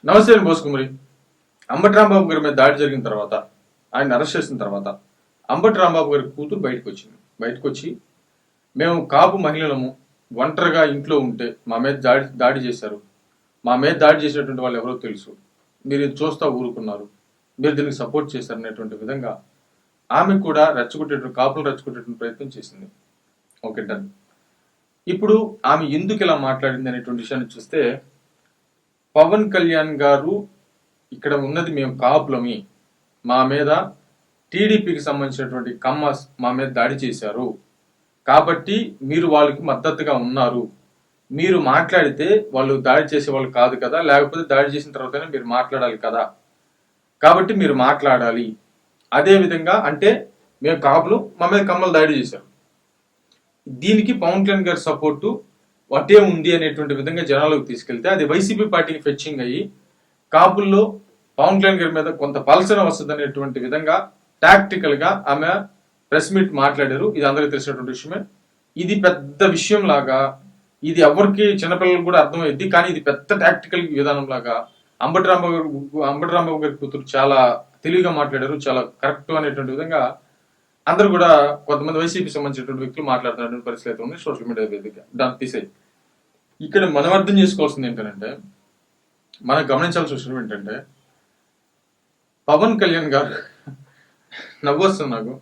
నమస్తే అండి బోసుకుమరి. అంబటి రాంబాబు గారి మీద దాడి జరిగిన తర్వాత, ఆయన అరెస్ట్ చేసిన తర్వాత అంబటి రాంబాబు గారి కూతురు బయటకు వచ్చింది. బయటకు వచ్చి మేము కాపు మహిళలము ఒంటరిగా ఇంట్లో ఉంటే మా మీద దాడి చేశారు. మా మీద దాడి చేసినటువంటి వాళ్ళు ఎవరో తెలుసు. మీరు ఇది చూస్తా ఊరుకున్నారు. మీరు దీనికి సపోర్ట్ చేశారు అనేటువంటి విధంగా ఆమె కూడా కాపులు రెచ్చగొట్టేటువంటి ప్రయత్నం చేసింది. Okay, done. ఇప్పుడు ఆమె ఎందుకు ఇలా మాట్లాడింది అనేటువంటి విషయాన్ని చూస్తే, పవన్ కళ్యాణ్ గారు ఇక్కడ ఉన్నది మేము కాపులమి, మా మీద టీడీపీకి సంబంధించినటువంటి కమ్మస్ మా మీద దాడి చేశారు కాబట్టి మీరు వాళ్ళకి మద్దతుగా ఉన్నారు. మీరు మాట్లాడితే వాళ్ళు దాడి చేసే వాళ్ళు కాదు కదా, లేకపోతే దాడి చేసిన తర్వాతనే మీరు మాట్లాడాలి కదా, కాబట్టి మీరు మాట్లాడాలి. అదే విధంగా అంటే మేము కాపులు, మా మీద కమ్మలు దాడి చేశారు, దీనికి పవన్ కళ్యాణ్ గారి సపోర్టు వటే ఉంది అనేటువంటి విధంగా జనాలకు తీసుకెళ్తే అది వైసీపీ పార్టీకి ఫెచ్చింగ్ అయ్యి కాపుల్లో పవన్ కళ్యాణ్ గారి మీద కొంత పల్సన వస్తుంది అనేటువంటి విధంగా టాక్టికల్ గా ఆమె ప్రెస్ మీట్ మాట్లాడారు. ఇది అందరికీ తెలిసినటువంటి విషయమే. ఇది పెద్ద విషయం లాగా, ఇది ఎవరికి చిన్నపిల్లలకు కూడా అర్థమైంది, కానీ ఇది పెద్ద టాక్టికల్ విధానం లాగా అంబటి రాంబాబు గారి కూతురు చాలా తెలివిగా మాట్లాడారు, చాలా కరెక్ట్ అనేటువంటి విధంగా అందరూ కూడా కొంతమంది వైసీపీ సంబంధించినటువంటి వ్యక్తులు మాట్లాడుతున్నటువంటి పరిస్థితి అయితే ఉంది సోషల్ మీడియా వేదిక. దాన్ని తీసేయి. ఇక్కడ మనం అర్థం చేసుకోవాల్సింది ఏంటంటే, మనం గమనించాల్సిన విషయం ఏంటంటే, పవన్ కళ్యాణ్ గారు నవ్వొస్తుంది నాకు.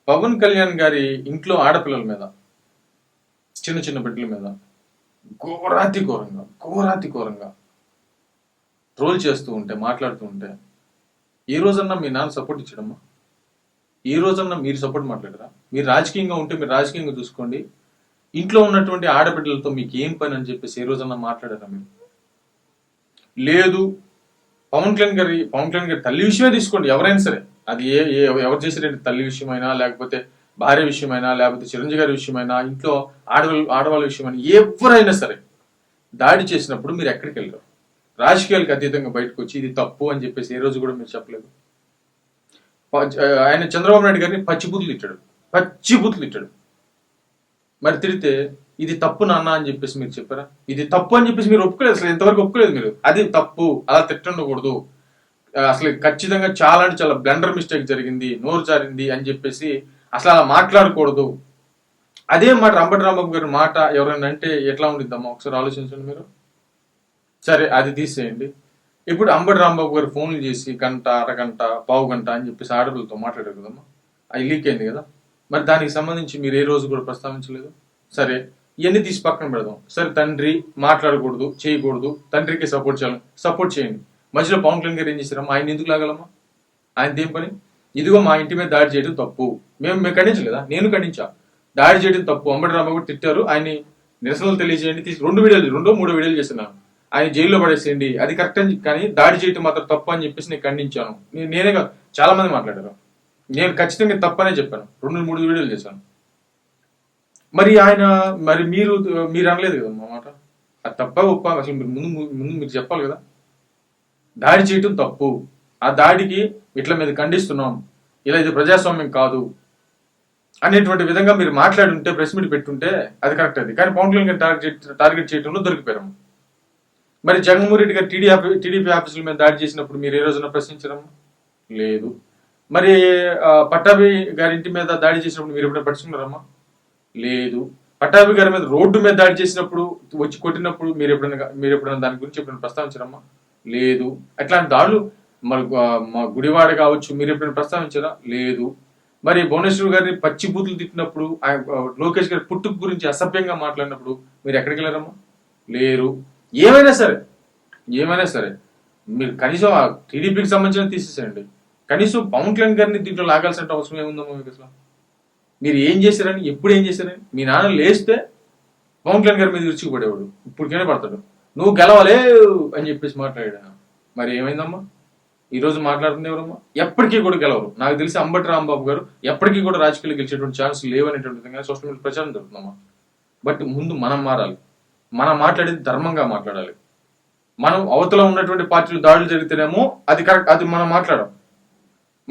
పవన్ కళ్యాణ్ గారి ఇంట్లో ఆడపిల్లల మీద, చిన్న చిన్న బిడ్డల మీద ఘోరాతి ఘోరంగా ట్రోల్ చేస్తూ ఉంటే, మాట్లాడుతూ ఉంటే, ఏ రోజన్నా మీ నాన్న సపోర్ట్ ఇచ్చడమ్మా? ఏ రోజన్నా మీరు సపోర్ట్ మాట్లాడరా? మీరు రాజకీయంగా ఉంటే మీరు రాజకీయంగా చూసుకోండి. ఇంట్లో ఉన్నటువంటి ఆడబిడ్డలతో మీకు ఏం పని అని చెప్పేసి ఏ రోజన్నా మాట్లాడారా మీరు? లేదు. పవన్ కళ్యాణ్ గారి తల్లి విషయమే తీసుకోండి, ఎవరైనా సరే, అది ఎవరు చేసేటువంటి తల్లి విషయమైనా, లేకపోతే భార్య విషయమైనా, లేకపోతే చిరంజీవి గారి విషయమైనా, ఇంట్లో ఆడవాళ్ళ విషయమైనా, ఎవరైనా సరే దాడి చేసినప్పుడు మీరు ఎక్కడికి వెళ్ళారు? రాజకీయాలకు అతీతంగా బయటకు వచ్చి ఇది తప్పు అని చెప్పేసి ఏ రోజు కూడా మీరు చెప్పలేదు. ఆయన చంద్రబాబు నాయుడు గారిని పచ్చిబూతులు ఇచ్చాడు. మరి తిడితే ఇది తప్పు నాన్న అని చెప్పేసి మీరు చెప్పారా? ఇది తప్పు అని చెప్పేసి మీరు ఒప్పుకోలేదు, అసలు ఎంతవరకు ఒప్పుకోలేదు మీరు. అది తప్పు, అలా తిట్టకూడదు, అసలు ఖచ్చితంగా చాలా అంటే చాలా బ్లండర్ మిస్టేక్ జరిగింది, నోరు జారింది అని చెప్పేసి అసలు అలా మాట్లాడకూడదు. అదే మాట అంబటి రాంబాబు గారి మాట ఎవరైనా అంటే ఎట్లా ఉండిద్దమ్మా? ఒకసారి ఆలోచించండి మీరు. సరే, అది తీసేయండి. ఇప్పుడు అంబటి రాంబాబు గారు ఫోన్లు చేసి గంట, అరగంట, పావు గంట అని చెప్పేసి ఆడపిల్లతో మాట్లాడారు కదమ్మా, అది లీక్ అయింది కదా. మరి దానికి సంబంధించి మీరు ఏ రోజు కూడా ప్రస్తావించలేదు. సరే, ఇవన్నీ తీసి పక్కన పెడదాం. సరే, తండ్రి మాట్లాడకూడదు, చేయకూడదు, తండ్రికి సపోర్ట్ చేయండి. మధ్యలో పవన్ కళ్యాణ్ గారు ఏం చేశారమ్మా? ఆయన ఎందుకు లాగాలమ్మా? ఆయన ఏం పని? ఇదిగో మా ఇంటి మీద దాడి చేయడం తప్పు, మేము ఖండించలేదా? నేను ఖండించా. దాడి చేయడం తప్పు, అంబటి రాంబాబు తిట్టారు, ఆయన్ని నిరసనలు తెలియజేయండి, రెండో మూడో వీడియోలు చేస్తున్నాను, ఆయన జైల్లో పడేసేయండి, అది కరెక్ట్ అని, కానీ దాడి చేయటం మాత్రం తప్పు అని చెప్పేసి నేను ఖండించాను. నేనే కాదు, చాలా మంది మాట్లాడారు. నేను ఖచ్చితంగా తప్పనే చెప్పాను, 2-3 వీడియోలు చేశాను. మరి మీరు అనలేదు కదా మా మాట. అది తప్ప ఒప్ప అసలు మీరు ముందు మీరు చెప్పాలి కదా. దాడి చేయటం తప్పు, ఆ దాడికి ఇట్లా మీద ఖండిస్తున్నాం, ఇలా ఇది ప్రజాస్వామ్యం కాదు అనేటువంటి విధంగా మీరు మాట్లాడి ఉంటే, ప్రెస్ మీట్ పెట్టుంటే అది కరెక్ట్. అది కానీ పవన్ కళ్యాణ్ టార్గెట్ చేయడంలో దొరికిపోయాము. మరి జగన్మోహన్ రెడ్డి గారు టీడీపీ ఆఫీసుల మీద దాడి చేసినప్పుడు మీరు ఏ రోజున ప్రశ్నించడం లేదు. మరి పట్టాభి గారి ఇంటి మీద దాడి చేసినప్పుడు మీరు ఎప్పుడైనా పట్టించుకున్నారమ్మా? లేదు. పట్టాభి గారి మీద రోడ్డు మీద దాడి చేసినప్పుడు, వచ్చి కొట్టినప్పుడు మీరు ఎప్పుడైనా దాని గురించి ఎప్పుడైనా ప్రస్తావించారమ్మా? లేదు. అట్లాంటి దాడులు మరి మా గుడివాడ కావచ్చు, మీరు ఎప్పుడైనా ప్రస్తావించారా? లేదు. మరి భువనేశ్వర్ గారిని పచ్చి బూతులు తిట్టినప్పుడు, లోకేష్ గారి పుట్టుకు గురించి అసభ్యంగా మాట్లాడినప్పుడు మీరు ఎక్కడికి వెళ్ళారమ్మా? లేరు. ఏమైనా సరే మీరు కనీసం టీడీపీకి సంబంధించిన తీసేసేయండి, కనీసం పవన్ కళ్యాణ్ గారిని దీంట్లో లాగాల్సిన అవసరం ఏముందమ్మా మీకు? అసలు మీరు ఏం చేశారని, ఎప్పుడు ఏం చేశారని? మీ నాన్న లేస్తే పవన్ కళ్యాణ్ గారి మీద విరుచుకుపడేవాడు, ఇప్పటికైనా పడతాడు, నువ్వు గెలవలే అని చెప్పేసి మాట్లాడాడు. మరి ఏమైందమ్మా? ఈరోజు మాట్లాడుతుంది ఎవరమ్మా? ఎప్పటికీ కూడా గెలవరు. నాకు తెలిసి అంబటి రాంబాబు గారు ఎప్పటికీ కూడా రాజకీయాలు గెలిచేటువంటి ఛాన్స్ లేవనేటువంటి విధంగా సోషల్ మీడియా ప్రచారం జరుగుతుందమ్మా. బట్ ముందు మనం మారాలి, మనం మాట్లాడేది ధర్మంగా మాట్లాడాలి. మనం అవతల ఉన్నటువంటి పార్టీలు దాడులు జరిగితేనేమో అది కరెక్ట్, అది మనం మాట్లాడం.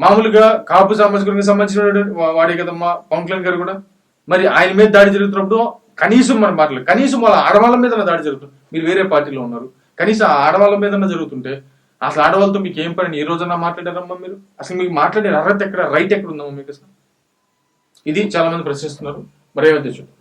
మామూలుగా కాపు సామాజిక సంబంధించిన వాడే కదమ్మా పవన్ కళ్యాణ్ గారు కూడా. మరి ఆయన మీద దాడి జరుగుతున్నప్పుడు కనీసం మనం మాట్లాడాలి, కనీసం వాళ్ళ ఆడవాళ్ళ మీద దాడి జరుగుతుంది. మీరు వేరే పార్టీలో ఉన్నారు, కనీసం ఆ ఆడవాళ్ళ మీదన్నా జరుగుతుంటే అసలు ఆడవాళ్ళతో మీకు ఏం పని? ఏ రోజన్నా మాట్లాడారమ్మా మీరు? అసలు మీకు మాట్లాడే అర్హత ఎక్కడ, రైట్ ఎక్కడ ఉందమ్మా మీకు అసలు? ఇది చాలా మంది ప్రశ్నిస్తున్నారు. మరి ఏమైతే చూద్దాం.